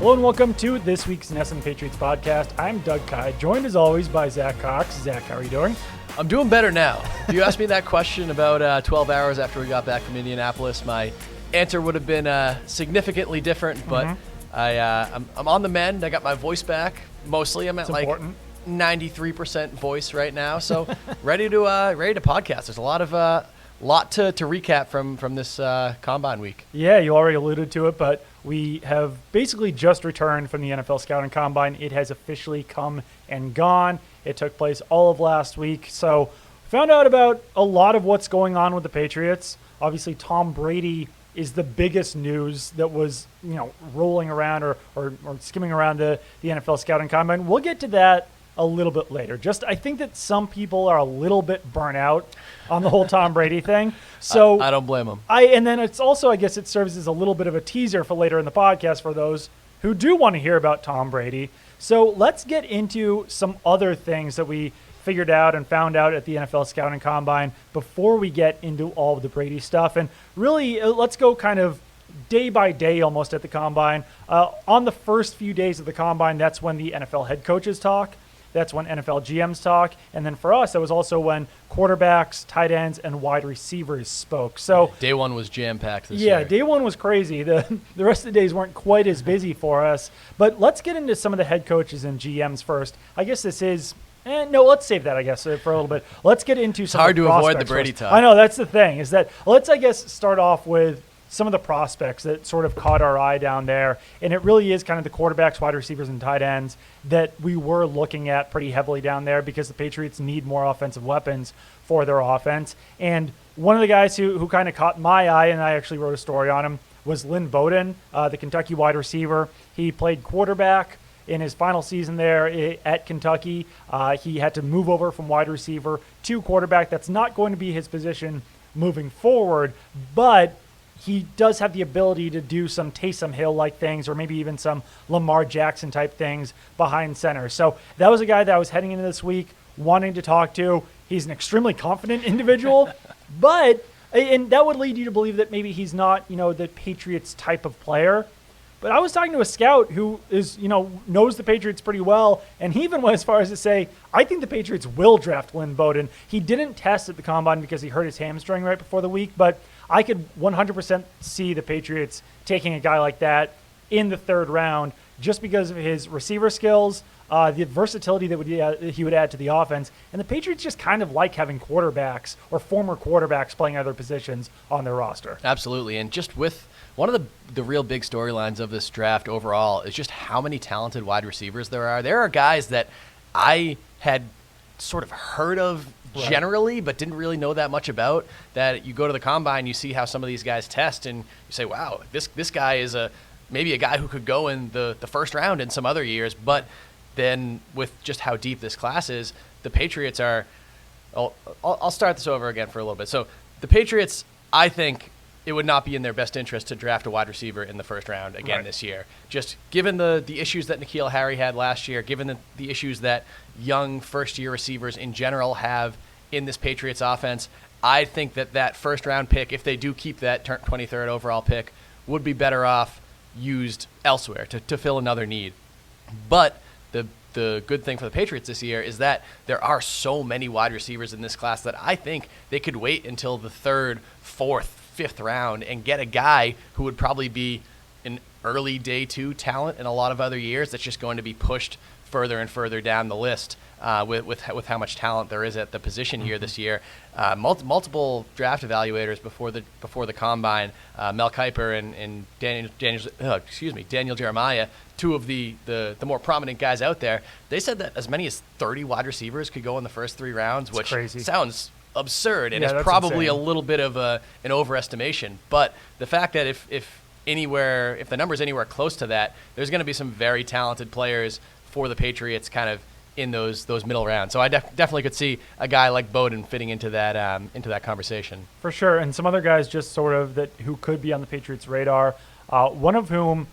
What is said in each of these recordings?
Hello and welcome to this week's NESN Patriots podcast. I'm Doug Kai, joined as always by Zach Cox. Zach, how are you doing? I'm doing better now. If you asked me that question about 12 hours after we got back from Indianapolis, my answer would have been significantly different, but I'm on the mend. I got my voice back, mostly. I'm at important. 93% voice right now, so ready to podcast. There's a lot to recap from this Combine week. Yeah, you already alluded to it, but we have basically just returned from the NFL Scouting Combine. It has officially come and gone. It took place all of last week, so found out about a lot of what's going on with the Patriots. Obviously, Tom Brady is the biggest news that was, rolling around or skimming around the NFL Scouting Combine. We'll get to that a little bit later. I think that some people are a little bit burnt out on the whole Tom Brady thing. So I don't blame them. And then it's also, I guess it serves as a little bit of a teaser for later in the podcast for those who do want to hear about Tom Brady. So let's get into some other things that we figured out and found out at the NFL Scouting Combine before we get into all of the Brady stuff. And really, let's go kind of day by day almost at the Combine. On the first few days of the Combine, that's when the NFL head coaches talk. That's when NFL GMs talk. And then for us, that was also when quarterbacks, tight ends, and wide receivers spoke. So day one was jam-packed this year. Yeah, day one was crazy. The rest of the days weren't quite as busy for us. But let's get into some of the head coaches and GMs first. I guess this is no, let's save that, I guess, for a little bit. Let's get into some of the prospects. It's hard to avoid the Brady talk. I know, that's the thing, is that let's, I guess, start off with some of the prospects that sort of caught our eye down there. And it really is kind of the quarterbacks, wide receivers, and tight ends that we were looking at pretty heavily down there because the Patriots need more offensive weapons for their offense. And one of the guys who kind of caught my eye, and I actually wrote a story on him, was Lynn Bowden, the Kentucky wide receiver. He played quarterback in his final season there at Kentucky. He had to move over from wide receiver to quarterback. That's not going to be his position moving forward, but he does have the ability to do some Taysom Hill-like things or maybe even some Lamar Jackson-type things behind center. So that was a guy that I was heading into this week wanting to talk to. He's an extremely confident individual, and that would lead you to believe that maybe he's not, the Patriots type of player. But I was talking to a scout who is, knows the Patriots pretty well, and he even went as far as to say, I think the Patriots will draft Lynn Bowden. He didn't test at the Combine because he hurt his hamstring right before the week, but I could 100% see the Patriots taking a guy like that in the third round just because of his receiver skills, the versatility that he would add to the offense. And the Patriots just kind of like having quarterbacks or former quarterbacks playing other positions on their roster. Absolutely. And just with one of the real big storylines of this draft overall is just how many talented wide receivers there are. There are guys that I had sort of heard of generally, but didn't really know that much about, that you go to the Combine, you see how some of these guys test, and you say, wow, this guy is maybe a guy who could go in the first round in some other years. But then with just how deep this class is, the Patriots are I'll start this over again for a little bit. So the Patriots, I think it would not be in their best interest to draft a wide receiver in the first round again this year. Just given the issues that N'Keal Harry had last year, given the issues that young first-year receivers in general have in this Patriots offense, I think that first-round pick, if they do keep that 23rd overall pick, would be better off used elsewhere to fill another need. But the good thing for the Patriots this year is that there are so many wide receivers in this class that I think they could wait until the third, fourth, fifth round and get a guy who would probably be an early day two talent in a lot of other years that's just going to be pushed further and further down the list with how much talent there is at the position here this year. Multiple draft evaluators before the Combine, Mel Kiper and Daniel Jeremiah, two of the more prominent guys out there, they said that as many as 30 wide receivers could go in the first three rounds, which sounds absurd and is probably insane. A little bit of an overestimation. But the fact that if the number's anywhere close to that, there's going to be some very talented players for the Patriots kind of in those middle rounds. So I definitely could see a guy like Bowden fitting into that conversation. For sure. And some other guys just sort of who could be on the Patriots' radar, one of whom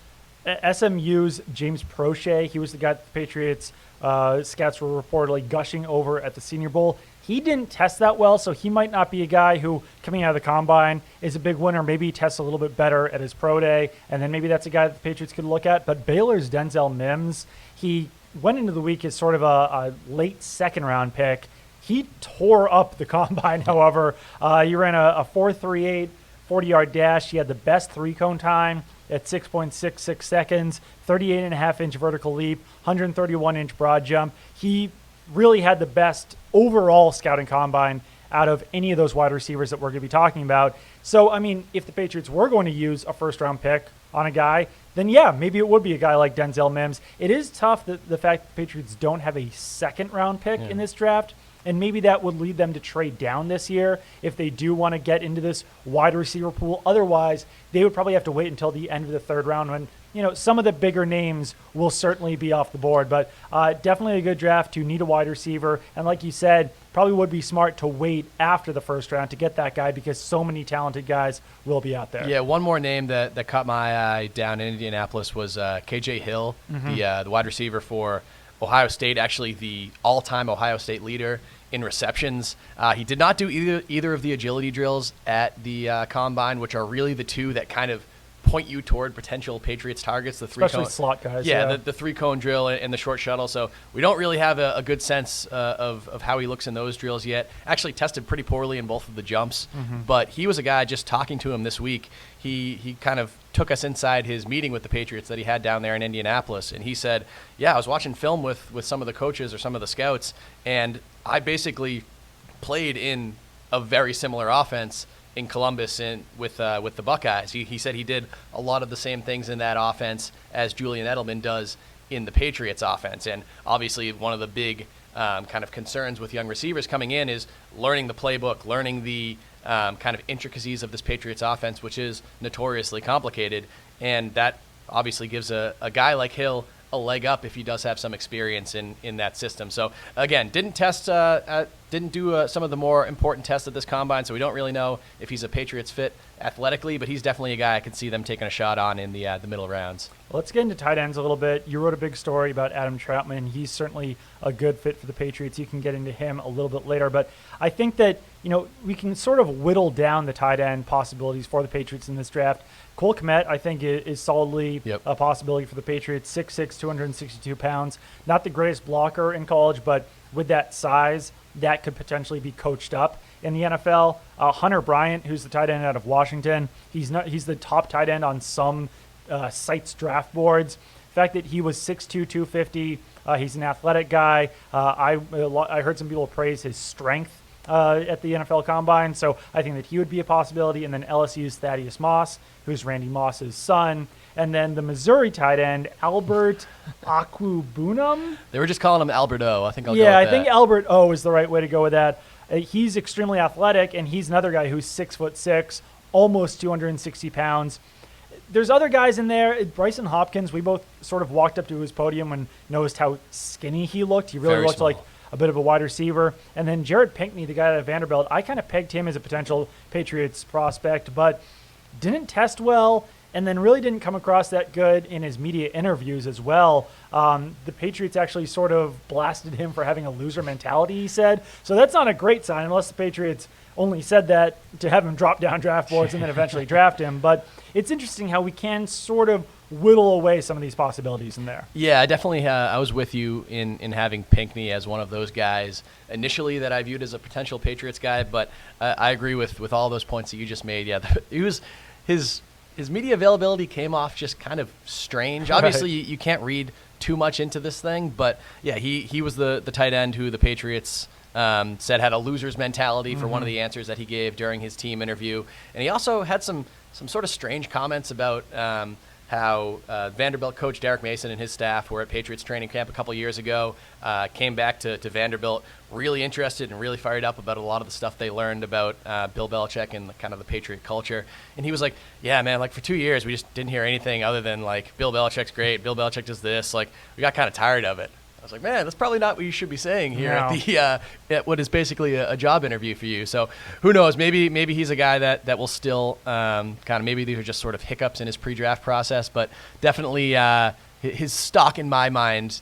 SMU's James Prochet, he was the guy that the Patriots scouts were reportedly gushing over at the Senior Bowl. He didn't test that well, so he might not be a guy who, coming out of the combine, is a big winner. Maybe he tests a little bit better at his pro day, and then maybe that's a guy that the Patriots could look at. But Baylor's Denzel Mims, he went into the week as sort of a late second-round pick. He tore up the combine, however. He ran a 4.38 40-yard dash. He had the best three-cone time at 6.66 seconds, 38.5-inch vertical leap, 131-inch broad jump. He really had the best overall scouting combine out of any of those wide receivers that we're going to be talking about. So, I mean, if the Patriots were going to use a first-round pick on a guy, then yeah, maybe it would be a guy like Denzel Mims. It is tough that the fact that the Patriots don't have a second-round pick in this draft, and maybe that would lead them to trade down this year if they do want to get into this wide receiver pool. Otherwise, they would probably have to wait until the end of the third round when, you know, some of the bigger names will certainly be off the board. But definitely a good draft to need a wide receiver. And like you said, probably would be smart to wait after the first round to get that guy because so many talented guys will be out there. Yeah, one more name that caught my eye down in Indianapolis was KJ Hill, the wide receiver for Ohio State, actually the all-time Ohio State leader in receptions. He did not do either of the agility drills at the combine, which are really the two that kind of point you toward potential Patriots targets. The especially slot guys. Yeah, the three-cone drill and the short shuttle. So we don't really have a good sense of how he looks in those drills yet. Actually tested pretty poorly in both of the jumps, but he was a guy, just talking to him this week, he kind of took us inside his meeting with the Patriots that he had down there in Indianapolis, and he said, yeah, I was watching film with some of the coaches or some of the scouts, and I basically played in a very similar offense in Columbus and with the Buckeyes. He said he did a lot of the same things in that offense as Julian Edelman does in the Patriots offense. And obviously one of the big kind of concerns with young receivers coming in is learning the playbook, learning the kind of intricacies of this Patriots offense, which is notoriously complicated. And that obviously gives a guy like Hill a leg up if he does have some experience in that system. So again, didn't do some of the more important tests at this combine, so we don't really know if he's a Patriots fit athletically, but he's definitely a guy I could see them taking a shot on in the middle rounds. Let's get into tight ends a little bit. You wrote a big story about Adam Troutman. He's certainly a good fit for the Patriots. You can get into him a little bit later, but I think that, you know, we can sort of whittle down the tight end possibilities for the Patriots in this draft. Cole Kmet, I think, is solidly a possibility for the Patriots. 6'6", 262 pounds. Not the greatest blocker in college, but with that size, that could potentially be coached up in the NFL. Hunter Bryant, who's the tight end out of Washington, he's the top tight end on some sites draft boards. The fact that he was 6'2", 250, he's an athletic guy. I heard some people praise his strength at the NFL Combine, so I think that he would be a possibility. And then LSU's Thaddeus Moss, who's Randy Moss's son. And then the Missouri tight end, Albert Aquibunum. They were just calling him Albert O. I think I'll go with that. that. I think Albert O is the right way to go with that. He's extremely athletic, and he's another guy who's 6'6", almost 260 pounds. There's other guys in there. Bryson Hopkins, we both sort of walked up to his podium and noticed how skinny he looked. He really Very looked small. like a bit of a wide receiver. And then Jared Pinkney, the guy out of Vanderbilt, I kind of pegged him as a potential Patriots prospect, but didn't test well, and then really didn't come across that good in his media interviews as well. The Patriots actually sort of blasted him for having a loser mentality, he said. So that's not a great sign, unless the Patriots only said that to have him drop down draft boards and then eventually draft him. But it's interesting how we can sort of whittle away some of these possibilities in there. Yeah, I definitely I was with you in having Pinkney as one of those guys initially that I viewed as a potential Patriots guy, but I agree with all those points that you just made. Yeah, his media availability came off just kind of strange. Right. Obviously, you can't read too much into this thing, but yeah, he was the tight end who the Patriots said had a loser's mentality for one of the answers that he gave during his team interview. And he also had some sort of strange comments about how Vanderbilt coach Derek Mason and his staff were at Patriots training camp a couple years ago, came back to Vanderbilt really interested and really fired up about a lot of the stuff they learned about Bill Belichick and kind of the Patriot culture. And he was like, yeah, man, like for 2 years we just didn't hear anything other than like Bill Belichick's great, Bill Belichick does this. Like we got kind of tired of it. I was like, man, that's probably not what you should be saying here No. at the at what is basically a job interview for you. So who knows? Maybe he's a guy that will still kind of, maybe these are just sort of hiccups in his pre-draft process, but definitely his stock in my mind,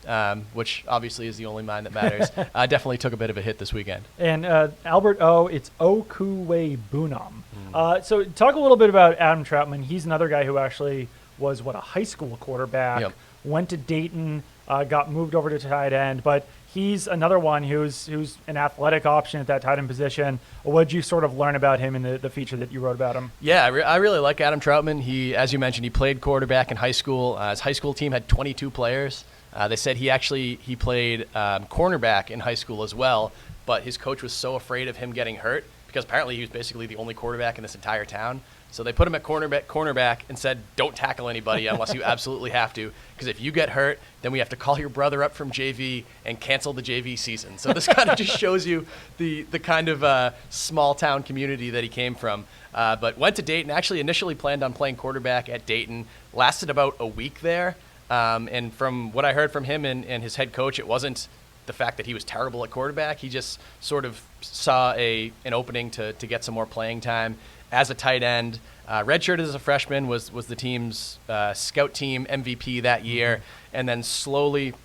which obviously is the only mind that matters, definitely took a bit of a hit this weekend. And Albert O, it's Okuwe Bunam. So talk a little bit about Adam Troutman. He's another guy who actually was, a high school quarterback, Yep. went to Dayton, got moved over to tight end, but he's another one who's an athletic option at that tight end position. What did you sort of learn about him in the feature that you wrote about him? Yeah, I really like Adam Troutman. He, as you mentioned, he played quarterback in high school. His high school team had 22 players. They said he played cornerback in high school as well, but his coach was so afraid of him getting hurt because apparently he was basically the only quarterback in this entire town. So they put him at cornerback and said, don't tackle anybody unless you absolutely have to, because if you get hurt, then we have to call your brother up from JV and cancel the JV season. So this kind of just shows you the kind of small town community that he came from. But went to Dayton, actually initially planned on playing quarterback at Dayton, lasted about a week there. And from what I heard from him and his head coach, it wasn't the fact that he was terrible at quarterback. He just sort of saw an opening to get some more playing time as a tight end. Redshirted as a freshman, was the team's scout team MVP that year, and then slowly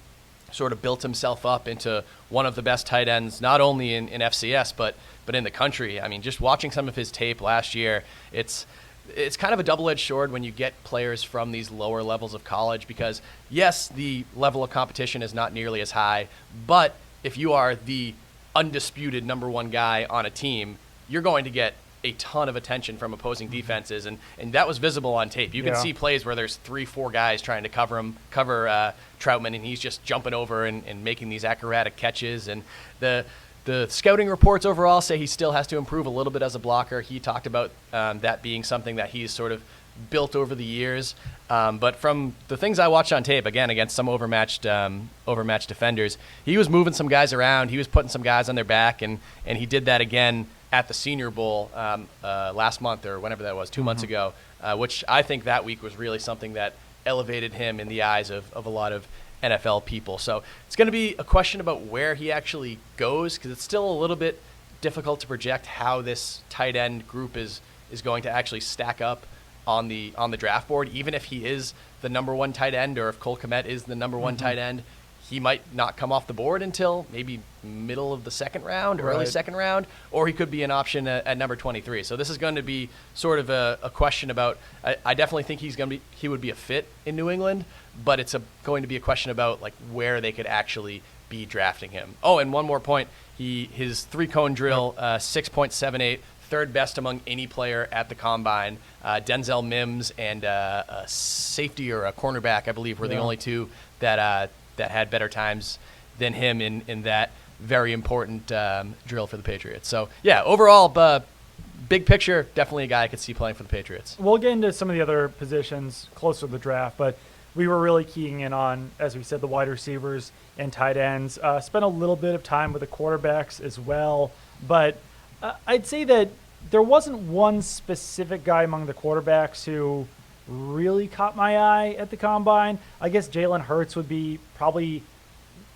sort of built himself up into one of the best tight ends, not only in FCS, but in the country. I mean, just watching some of his tape last year, it's kind of a double-edged sword when you get players from these lower levels of college because, yes, the level of competition is not nearly as high, but if you are the undisputed number one guy on a team, you're going to get a ton of attention from opposing defenses, and that was visible on tape. You can see plays where there's 3-4 guys trying to cover Troutman, and he's just jumping over and making these acrobatic catches. And the scouting reports overall say he still has to improve a little bit as a blocker. He talked about that being something that he's sort of built over the years. But from the things I watched on tape, again, against some overmatched defenders, he was moving some guys around. He was putting some guys on their back, and he did that again at the Senior Bowl last month or whenever that was, 2 months ago, which I think that week was really something that elevated him in the eyes of a lot of NFL people. So it's going to be a question about where he actually goes because it's still a little bit difficult to project how this tight end group is going to actually stack up on the draft board. Even if he is the number one tight end or if Cole Kmet is the number one tight end, he might not come off the board until maybe middle of the second round, early second round, or he could be an option at number 23. So this is going to be sort of a question about. I definitely think he would be a fit in New England, but it's going to be a question about like where they could actually be drafting him. Oh, and one more point: his 3-cone drill, 6.78, third best among any player at the combine. Denzel Mims and a safety or a cornerback, I believe, were the only two that had better times than him in that very important drill for the Patriots. So, yeah, overall, big picture, definitely a guy I could see playing for the Patriots. We'll get into some of the other positions closer to the draft, but we were really keying in on, as we said, the wide receivers and tight ends. Spent a little bit of time with the quarterbacks as well, but I'd say that there wasn't one specific guy among the quarterbacks who really caught my eye at the combine. I guess Jalen Hurts would be probably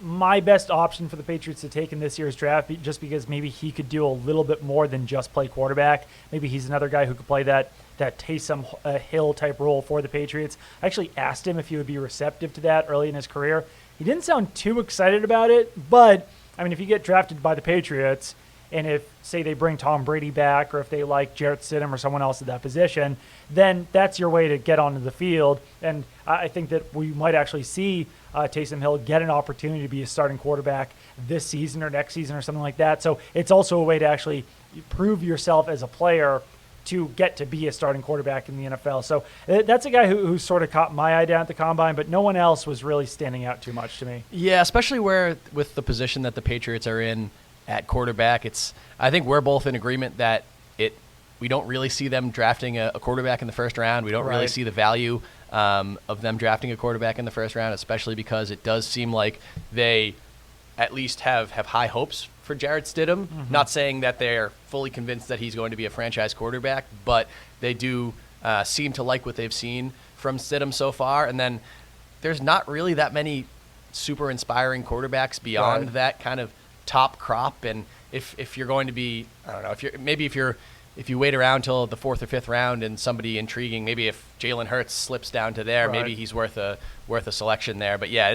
my best option for the Patriots to take in this year's draft, just because maybe he could do a little bit more than just play quarterback. Maybe he's another guy who could play that Taysom Hill type role for the Patriots. I actually asked him if he would be receptive to that early in his career. He didn't sound too excited about it, but I mean, if you get drafted by the Patriots, and if, say, they bring Tom Brady back or if they like Jarrett Stidham or someone else at that position, then that's your way to get onto the field. And I think that we might actually see Taysom Hill get an opportunity to be a starting quarterback this season or next season or something like that. So it's also a way to actually prove yourself as a player to get to be a starting quarterback in the NFL. So that's a guy who sort of caught my eye down at the combine, but no one else was really standing out too much to me. Yeah, especially with the position that the Patriots are in at quarterback, I think we're both in agreement that we don't really see them drafting a quarterback in the first round. We don't really see the value of them drafting a quarterback in the first round, especially because it does seem like they at least have high hopes for Jarrett Stidham. Not saying that they're fully convinced that he's going to be a franchise quarterback, but they do seem to like what they've seen from Stidham so far. And then there's not really that many super inspiring quarterbacks beyond that kind of top crop. And if you're going to be, I don't know, if you wait around till the 4th or 5th round and somebody intriguing, maybe if Jalen Hurts slips down to there, maybe he's worth a selection there. But yeah,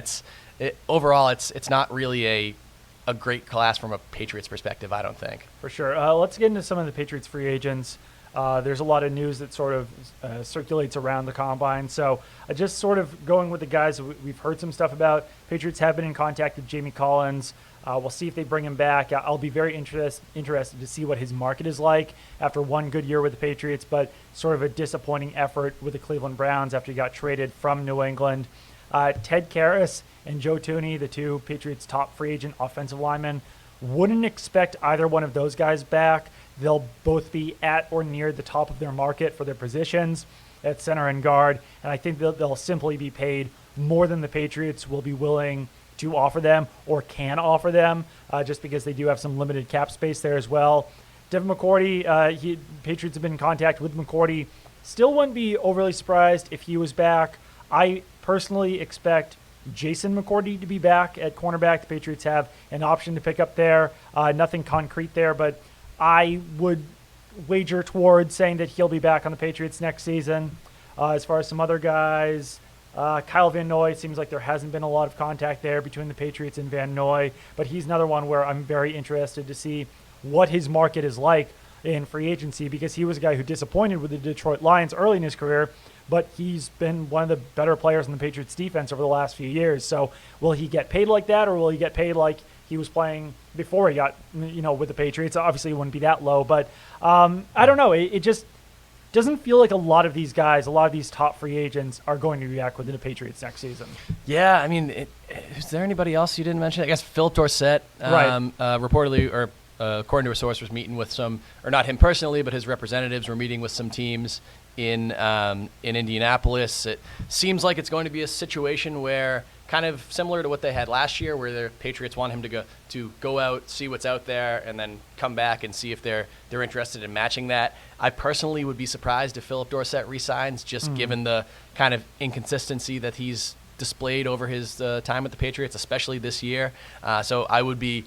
overall it's not really a great class from a Patriots perspective, I don't think. For sure. Let's get into some of the Patriots free agents. There's a lot of news that sort of circulates around the combine. So just sort of going with the guys we've heard some stuff about. Patriots have been in contact with Jamie Collins. We'll see if they bring him back. I'll be very interested to see what his market is like after one good year with the Patriots, but sort of a disappointing effort with the Cleveland Browns after he got traded from New England. Ted Karras and Joe Thuney, the two Patriots' top free agent offensive linemen, wouldn't expect either one of those guys back. They'll both be at or near the top of their market for their positions at center and guard, and I think they'll simply be paid more than the Patriots will be willing to offer them or can offer them, just because they do have some limited cap space there as well. Devin McCourty, Patriots have been in contact with McCourty. Still wouldn't be overly surprised if he was back. I personally expect Jason McCourty to be back at cornerback. The Patriots have an option to pick up there. Nothing concrete there, but I would wager towards saying that he'll be back on the Patriots next season. As far as some other guys, Kyle Van Noy, seems like there hasn't been a lot of contact there between the Patriots and Van Noy, but he's another one where I'm very interested to see what his market is like in free agency, because he was a guy who disappointed with the Detroit Lions early in his career, but he's been one of the better players in the Patriots defense over the last few years. So will he get paid like that, or will he get paid like he was playing before he got, with the Patriots? Obviously it wouldn't be that low, but I don't know. It just doesn't feel like a lot of these guys, a lot of these top free agents are going to be back with the Patriots next season. Yeah, I mean, is there anybody else you didn't mention? I guess Phillip Dorsett, reportedly, or according to a source, was meeting with some, or not him personally, but his representatives were meeting with some teams in Indianapolis. It seems like it's going to be a situation where, kind of similar to what they had last year, where the Patriots want him to go out, see what's out there, and then come back and see if they're interested in matching that. I personally would be surprised if Phillip Dorsett resigns, just given the kind of inconsistency that he's displayed over his time with the Patriots, especially this year. So I would be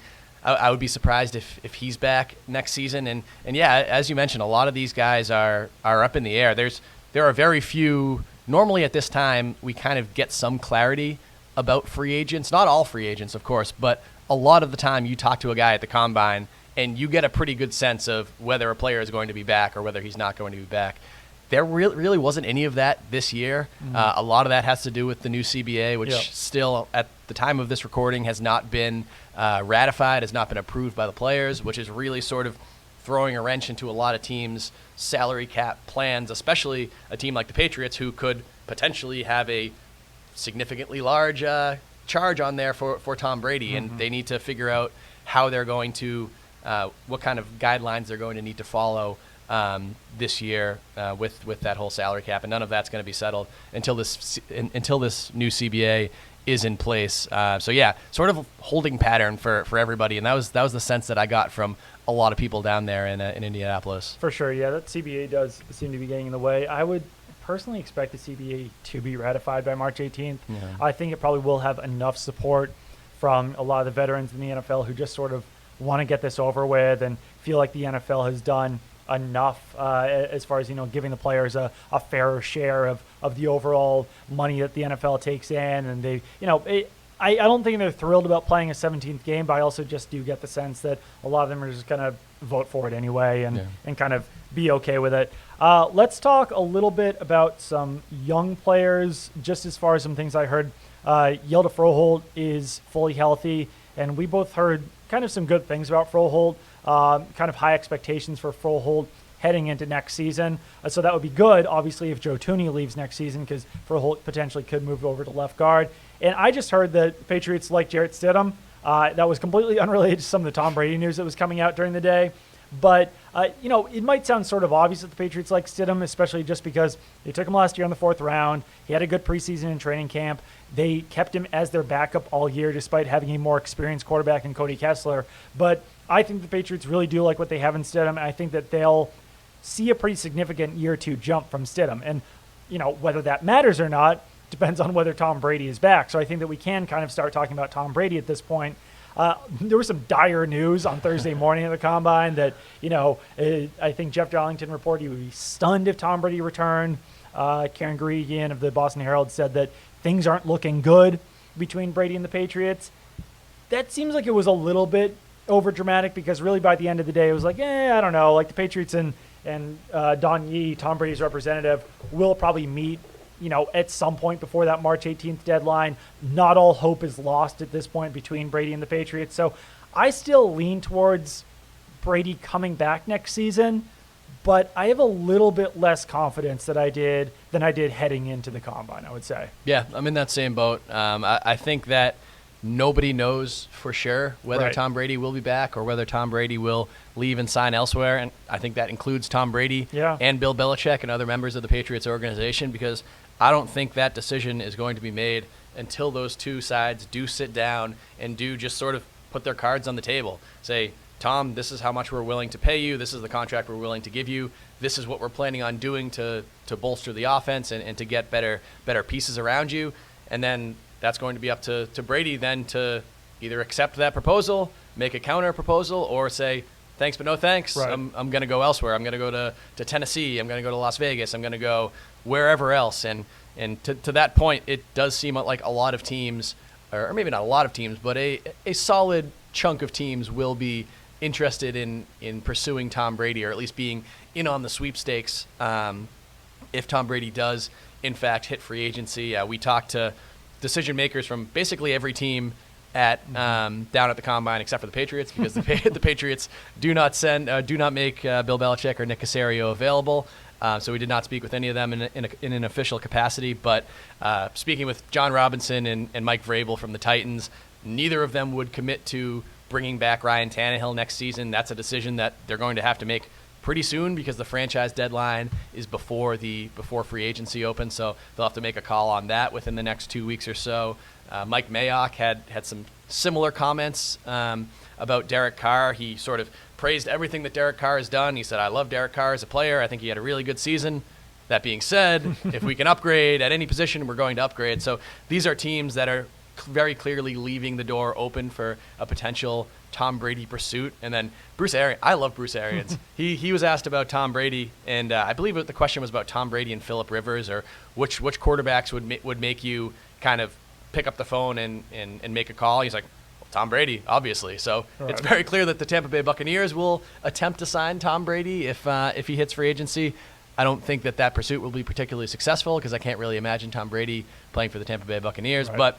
surprised if he's back next season. And yeah, as you mentioned, a lot of these guys are up in the air. There are very few. Normally at this time, we kind of get some clarity about free agents. Not all free agents, of course, but a lot of the time you talk to a guy at the combine and you get a pretty good sense of whether a player is going to be back or whether he's not going to be back. There really wasn't any of that this year. A lot of that has to do with the new CBA, which still, at the time of this recording, has not been ratified, has not been approved by the players, which is really sort of throwing a wrench into a lot of teams' salary cap plans, especially a team like the Patriots, who could potentially have a significantly large charge on there for Tom Brady, and they need to figure out how they're going to, what kind of guidelines they're going to need to follow this year with that whole salary cap, and none of that's going to be settled until this new CBA is in place. So yeah, sort of a holding pattern for everybody, and that was the sense that I got from a lot of people down there in Indianapolis. For sure, yeah, that CBA does seem to be getting in the way. I would personally expect the CBA to be ratified by March 18th. Yeah. I think it probably will have enough support from a lot of the veterans in the NFL who just sort of want to get this over with and feel like the NFL has done enough as far as, giving the players a fairer share of the overall money that the NFL takes in. And they, I don't think they're thrilled about playing a 17th game, but I also just do get the sense that a lot of them are just going to vote for it anyway and kind of be okay with it. Let's talk a little bit about some young players, just as far as some things I heard. Yelda Froholt is fully healthy, and we both heard kind of some good things about Froholt, kind of high expectations for Froholt heading into next season. So that would be good, obviously, if Joe Thuney leaves next season, because Froholt potentially could move over to left guard. And I just heard that Patriots like Jarrett Stidham. That was completely unrelated to some of the Tom Brady news that was coming out during the day. But, it might sound sort of obvious that the Patriots like Stidham, especially just because they took him last year in the 4th round. He had a good preseason and training camp. They kept him as their backup all year, despite having a more experienced quarterback in Cody Kessler. But I think the Patriots really do like what they have in Stidham, and I think that they'll see a pretty significant year 2 jump from Stidham. And, whether that matters or not, depends on whether Tom Brady is back. So I think that we can kind of start talking about Tom Brady at this point. There was some dire news on Thursday morning at the Combine that, I think Jeff Darlington reported he would be stunned if Tom Brady returned. Karen Guregian of the Boston Herald said that things aren't looking good between Brady and the Patriots. That seems like it was a little bit over dramatic, because really by the end of the day, it was like, I don't know, like the Patriots and Don Yee, Tom Brady's representative, will probably meet at some point before that March 18th deadline. Not all hope is lost at this point between Brady and the Patriots. So I still lean towards Brady coming back next season, but I have a little bit less confidence than I did heading into the Combine, I would say. Yeah, I'm in that same boat. I think that nobody knows for sure whether Right. Tom Brady will be back or whether Tom Brady will leave and sign elsewhere. And I think that includes Tom Brady and Bill Belichick and other members of the Patriots organization, because I don't think that decision is going to be made until those two sides do sit down and do just sort of put their cards on the table. Say, Tom, this is how much we're willing to pay you. This is the contract we're willing to give you. This is what we're planning on doing to bolster the offense and to get better pieces around you. And then that's going to be up to Brady then to either accept that proposal, make a counter proposal, or say, thanks but no thanks. Right. I'm going to go elsewhere. I'm going to go to Tennessee. I'm going to go to Las Vegas. I'm going to go wherever else. And to that point, it does seem like a lot of teams, or maybe not a lot of teams, but a solid chunk of teams will be interested in pursuing Tom Brady, or at least being in on the sweepstakes if Tom Brady does, in fact, hit free agency. We talked to decision makers from basically every team at down at the Combine, except for the Patriots, because the Patriots do not make Bill Belichick or Nick Caserio available. So we did not speak with any of them in an official capacity. But speaking with John Robinson and Mike Vrabel from the Titans, neither of them would commit to bringing back Ryan Tannehill next season. That's a decision that they're going to have to make pretty soon, because the franchise deadline is before free agency opens. So they'll have to make a call on that within the next 2 weeks or so. Mike Mayock had some similar comments about Derek Carr. He sort of praised everything that Derek Carr has done. He said, I love Derek Carr as a player. I think he had a really good season. That being said, if we can upgrade at any position, we're going to upgrade. So these are teams that are very clearly leaving the door open for a potential Tom Brady pursuit. And then Bruce Arians, I love Bruce Arians. He was asked about Tom Brady, and I believe the question was about Tom Brady and Phillip Rivers, or which quarterbacks would make you kind of pick up the phone and make a call. He's like, well, Tom Brady, obviously. So It's very clear that the Tampa Bay Buccaneers will attempt to sign Tom Brady if he hits free agency. I don't think that pursuit will be particularly successful, because I can't really imagine Tom Brady playing for the Tampa Bay Buccaneers. Right. But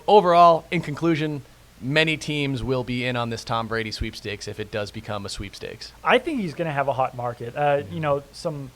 overall, in conclusion, many teams will be in on this Tom Brady sweepstakes if it does become a sweepstakes. I think he's going to have a hot market. Some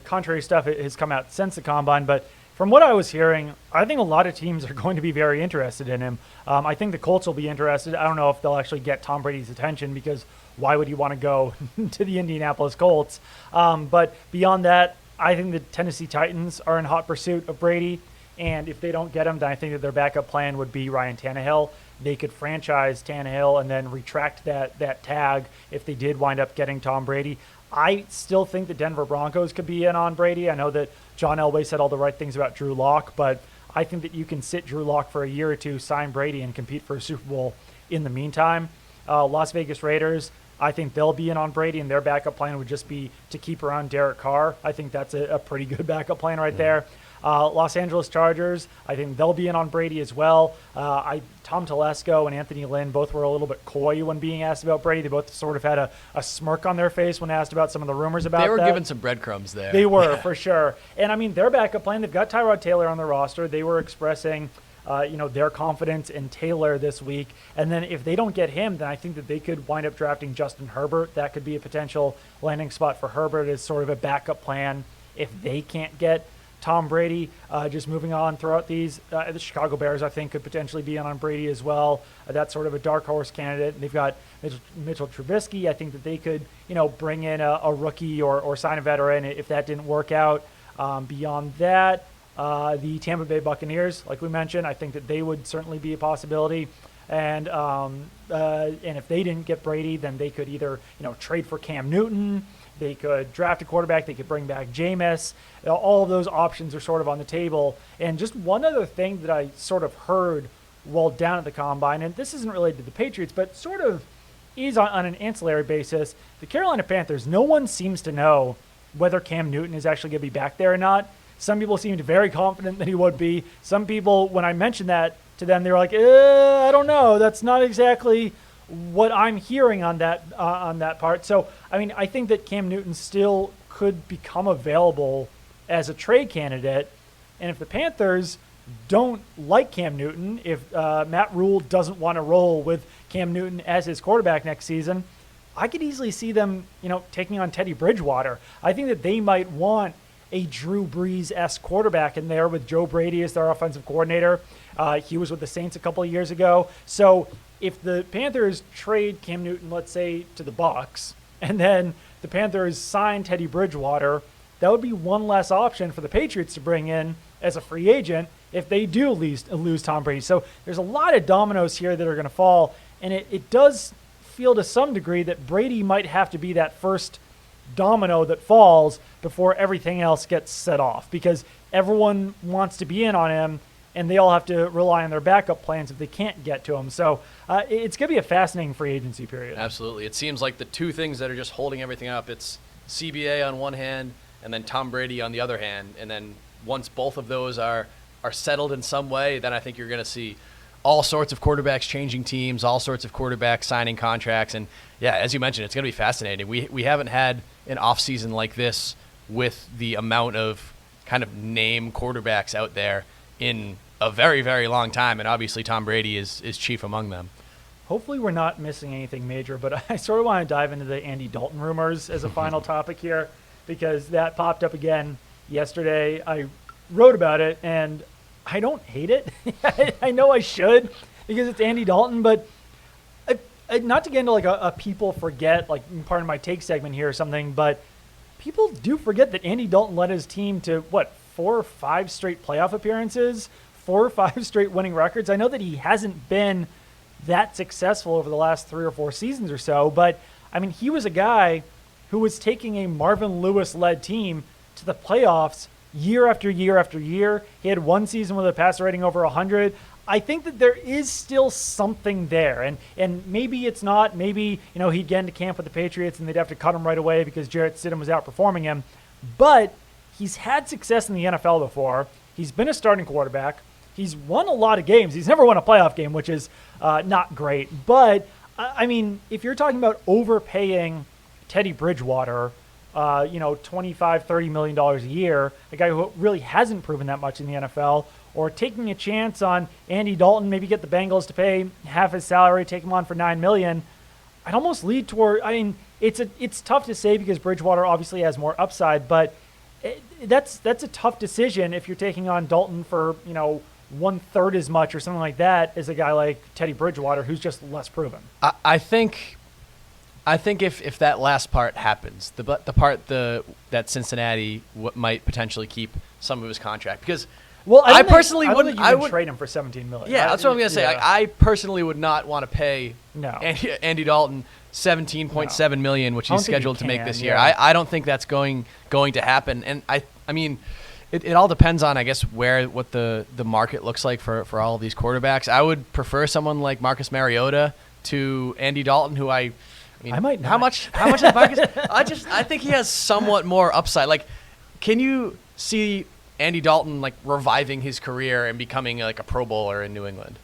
contrary stuff has come out since the Combine, but from what I was hearing, I think a lot of teams are going to be very interested in him. I think the Colts will be interested. I don't know if they'll actually get Tom Brady's attention, because why would he want to go to the Indianapolis Colts? But beyond that, I think the Tennessee Titans are in hot pursuit of Brady. And if they don't get him, then I think that their backup plan would be Ryan Tannehill. They could franchise Tannehill and then retract that tag if they did wind up getting Tom Brady. I still think the Denver Broncos could be in on Brady. I know that John Elway said all the right things about Drew Lock, but I think that you can sit Drew Lock for a year or two, sign Brady, and compete for a Super Bowl in the meantime. Las Vegas Raiders, I think they'll be in on Brady, and their backup plan would just be to keep around Derek Carr. I think that's a pretty good backup plan right there. Los Angeles Chargers, I think they'll be in on Brady as well. Tom Telesco and Anthony Lynn both were a little bit coy when being asked about Brady. They both sort of had a smirk on their face when asked about some of the rumors about that. They were given some breadcrumbs there. They were, for sure. And, I mean, their backup plan, they've got Tyrod Taylor on their roster. They were expressing their confidence in Taylor this week. And then if they don't get him, then I think that they could wind up drafting Justin Herbert. That could be a potential landing spot for Herbert as sort of a backup plan if they can't get Tom Brady. Just moving on throughout these, the Chicago Bears, I think, could potentially be in on Brady as well. That's sort of a dark horse candidate. They've got Mitchell Trubisky. I think that they could, bring in a rookie or sign a veteran if that didn't work out. Beyond that, the Tampa Bay Buccaneers, like we mentioned, I think that they would certainly be a possibility. And if they didn't get Brady, then they could either trade for Cam Newton, they could draft a quarterback, they could bring back Jameis. All of those options are sort of on the table. And just one other thing that I sort of heard while down at the Combine, and this isn't related to the Patriots, but sort of is on an ancillary basis, the Carolina Panthers, no one seems to know whether Cam Newton is actually going to be back there or not. Some people seemed very confident that he would be. Some people, when I mentioned that to them, they were like, I don't know. That's not exactly what I'm hearing on that part. So, I mean, I think that Cam Newton still could become available as a trade candidate. And if the Panthers don't like Cam Newton, if Matt Rule doesn't want to roll with Cam Newton as his quarterback next season, I could easily see them, taking on Teddy Bridgewater. I think that they might want a Drew Brees-esque quarterback in there with Joe Brady as their offensive coordinator. He was with the Saints a couple of years ago. So if the Panthers trade Cam Newton, let's say, to the Bucs, and then the Panthers sign Teddy Bridgewater, that would be one less option for the Patriots to bring in as a free agent if they do lose Tom Brady. So there's a lot of dominoes here that are going to fall, and it does feel to some degree that Brady might have to be that first domino that falls before everything else gets set off, because everyone wants to be in on him and they all have to rely on their backup plans if they can't get to him. So it's going to be a fascinating free agency period. Absolutely. It seems like the two things that are just holding everything up, it's CBA on one hand and then Tom Brady on the other hand. And then once both of those are settled in some way, then I think you're going to see all sorts of quarterbacks changing teams, all sorts of quarterbacks signing contracts. And, yeah, as you mentioned, it's going to be fascinating. We haven't had an offseason like this with the amount of kind of name quarterbacks out there in a very, very long time. And obviously Tom Brady is chief among them. Hopefully we're not missing anything major, but I sort of want to dive into the Andy Dalton rumors as a final topic here, because that popped up again yesterday. I wrote about it, and I don't hate it. I know I should, because it's Andy Dalton, but not to get into like a people forget, like part of my take segment here or something, but people do forget that Andy Dalton led his team to 4 or 5 straight playoff appearances, 4 or 5 straight winning records. I know that he hasn't been that successful over the last 3 or 4 seasons or so, but I mean, he was a guy who was taking a Marvin Lewis-led team to the playoffs year after year after year. He had one season with a passer rating over 100. I think that there is still something there, and maybe it's not. Maybe he'd get into camp with the Patriots and they'd have to cut him right away because Jarrett Stidham was outperforming him. But he's had success in the NFL before. He's been a starting quarterback. He's won a lot of games. He's never won a playoff game, which is not great. But I mean, if you're talking about overpaying Teddy Bridgewater, $25-30 million a year, a guy who really hasn't proven that much in the NFL, or taking a chance on Andy Dalton, maybe get the Bengals to pay half his salary, take him on for $9 million, I'd almost lead toward. I mean, it's tough to say because Bridgewater obviously has more upside, but that's a tough decision if you're taking on Dalton for 1/3 as much or something like that as a guy like Teddy Bridgewater, who's just less proven. I think if that last part happens, the part that Cincinnati might potentially keep some of his contract, because I personally wouldn't. I would trade him for $17 million. Yeah, that's what I'm gonna say. Yeah. I personally would not want to pay Andy Dalton $17.7 million, which he's scheduled to make this year. I don't think that's going to happen. And I mean, it all depends on, I guess, what the market looks like for all of these quarterbacks. I would prefer someone like Marcus Mariota to Andy Dalton, who I might not. How much is Marcus? I think he has somewhat more upside. Like, can you see Andy Dalton like reviving his career and becoming like a Pro Bowler in New England?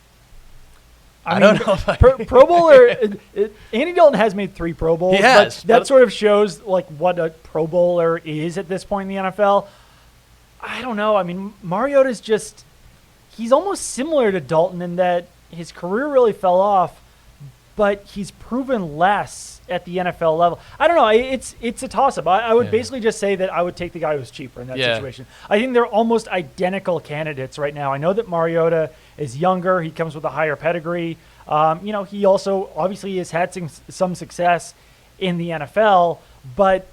I don't know. Pro Bowler. Andy Dalton has made 3 Pro Bowls. He has. But that sort of shows like what a Pro Bowler is at this point in the NFL. I don't know. I mean, Mariota's he's almost similar to Dalton in that his career really fell off, but he's proven less at the NFL level. I don't know. It's a toss-up. I would basically just say that I would take the guy who's cheaper in that situation. I think they're almost identical candidates right now. I know that Mariota is younger. He comes with a higher pedigree. He also obviously has had some success in the NFL, but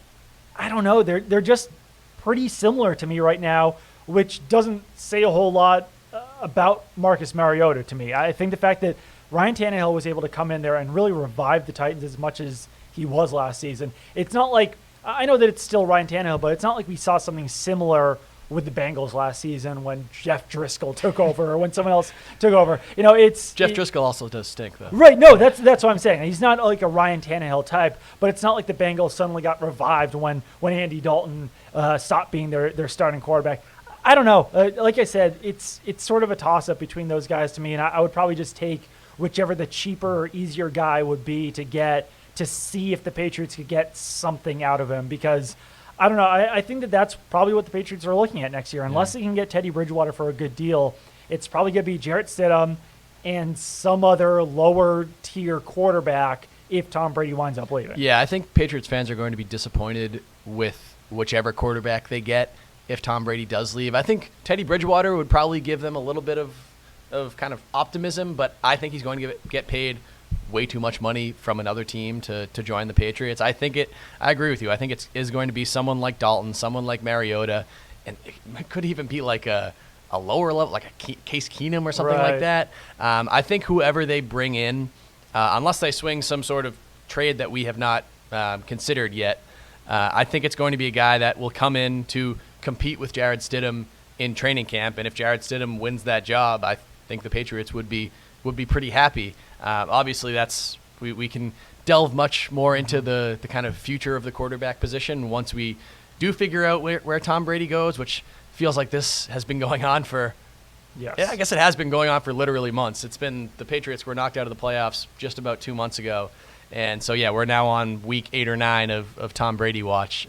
I don't know. They're just pretty similar to me right now, which doesn't say a whole lot about Marcus Mariota to me. I think the fact that Ryan Tannehill was able to come in there and really revive the Titans as much as he was last season. It's not like, I know that it's still Ryan Tannehill, but it's not like we saw something similar with the Bengals last season when Jeff Driscoll took over or when someone else took over. Jeff Driscoll also does stink, though. Right, no, that's what I'm saying. He's not like a Ryan Tannehill type, but it's not like the Bengals suddenly got revived when Andy Dalton stopped being their starting quarterback. I don't know. Like I said, it's sort of a toss-up between those guys to me, and I would probably just take whichever the cheaper or easier guy would be to get to see if the Patriots could get something out of him, because I don't know. I think that's probably what the Patriots are looking at next year. Unless they can get Teddy Bridgewater for a good deal, it's probably going to be Jarrett Stidham and some other lower-tier quarterback if Tom Brady winds up leaving. Yeah, I think Patriots fans are going to be disappointed with whichever quarterback they get if Tom Brady does leave. I think Teddy Bridgewater would probably give them a little bit of kind of optimism, but I think he's going to get paid way too much money from another team to join the Patriots. I agree with you. I think it is going to be someone like Dalton, someone like Mariota, and it could even be like a lower level, like a Case Keenum or something like that. I think whoever they bring in, unless they swing some sort of trade that we have not considered yet, I think it's going to be a guy that will come in to compete with Jarrett Stidham in training camp. And if Jarrett Stidham wins that job, I think the Patriots would be pretty happy. Obviously, we can delve much more into the kind of future of the quarterback position once we do figure out where Tom Brady goes, which feels like this has been going on for yeah, I guess it has been going on for literally months. It's been the Patriots were knocked out of the playoffs just about 2 months ago. And so, yeah, we're now on week 8 or 9 of Tom Brady watch.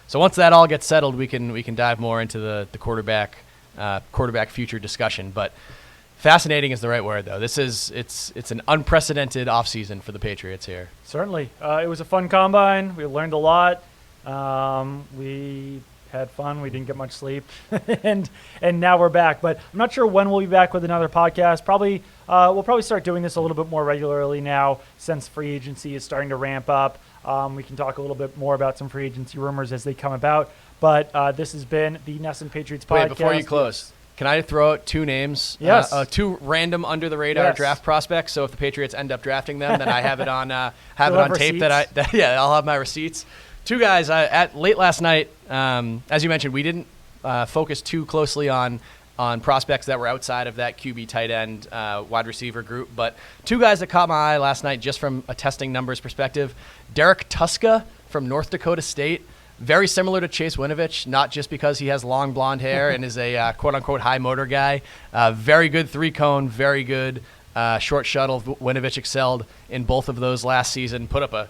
So once that all gets settled, we can dive more into the quarterback future discussion. But fascinating is the right word, though. It's an unprecedented offseason for the Patriots here. Certainly. It was a fun combine. We learned a lot. We had fun. We didn't get much sleep. and now we're back. But I'm not sure when we'll be back with another podcast. We'll probably start doing this a little bit more regularly now since free agency is starting to ramp up. We can talk a little bit more about some free agency rumors as they come about. But this has been the NESN Patriots podcast. Wait, before you close, can I throw out 2 names? Yes. 2 random under-the-radar draft prospects. So if the Patriots end up drafting them, then I have it on tape. I'll have my receipts. 2 guys at late last night. As you mentioned, we didn't focus too closely on prospects that were outside of that QB, tight end, wide receiver group. But 2 guys that caught my eye last night just from a testing numbers perspective. Derek Tuska from North Dakota State. Very similar to Chase Winovich, not just because he has long blonde hair and is a quote-unquote high motor guy. Very good 3-cone, very good short shuttle. Winovich excelled in both of those last season, put up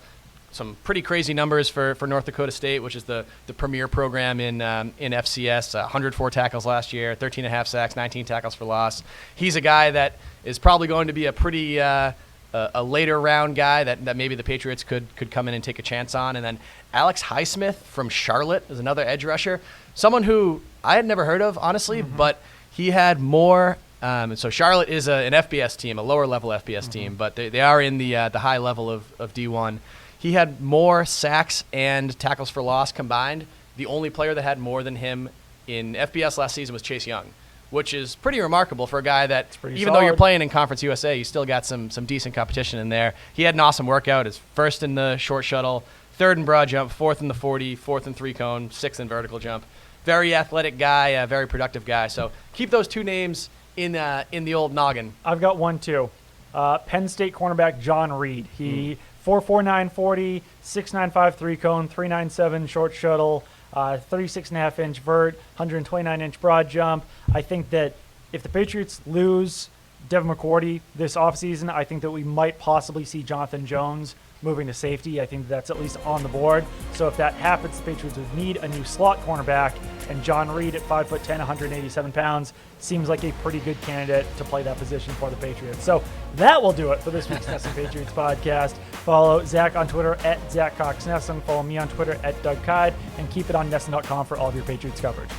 some pretty crazy numbers for North Dakota State, which is the premier program in FCS. 104 tackles last year, 13.5 sacks, 19 tackles for loss. He's a guy that is probably going to be a pretty a later round guy that maybe the Patriots could come in and take a chance on. And then Alex Highsmith from Charlotte is another edge rusher, someone who I had never heard of, honestly, but he had more. So Charlotte is an FBS team, a lower level FBS team, but they are in the high level of D1. He had more sacks and tackles for loss combined. The only player that had more than him in FBS last season was Chase Young, which is pretty remarkable for a guy that, even though you're playing in Conference USA, you still got some decent competition in there. He had an awesome workout. His first in the short shuttle, 3rd in broad jump, 4th in the 40, 4th in 3-cone, 6th in vertical jump. Very athletic guy, very productive guy. So keep those 2 names in the old noggin. I've got one too. Penn State cornerback John Reed. He 4.49 40, 6.95 3-cone, 3.97 short shuttle, 36.5-inch vert, 129-inch broad jump. I think that if the Patriots lose Devin McCourty this offseason, I think that we might possibly see Jonathan Jones moving to safety. I think that's at least on the board. So if that happens, the Patriots would need a new slot cornerback, and John Reed at 5'10", 187 pounds seems like a pretty good candidate to play that position for the Patriots. So that will do it for this week's NESN Patriots podcast. Follow Zach on Twitter at ZachCoxNESN. Follow me on Twitter at Doug Kide, and keep it on NESN.com for all of your Patriots coverage.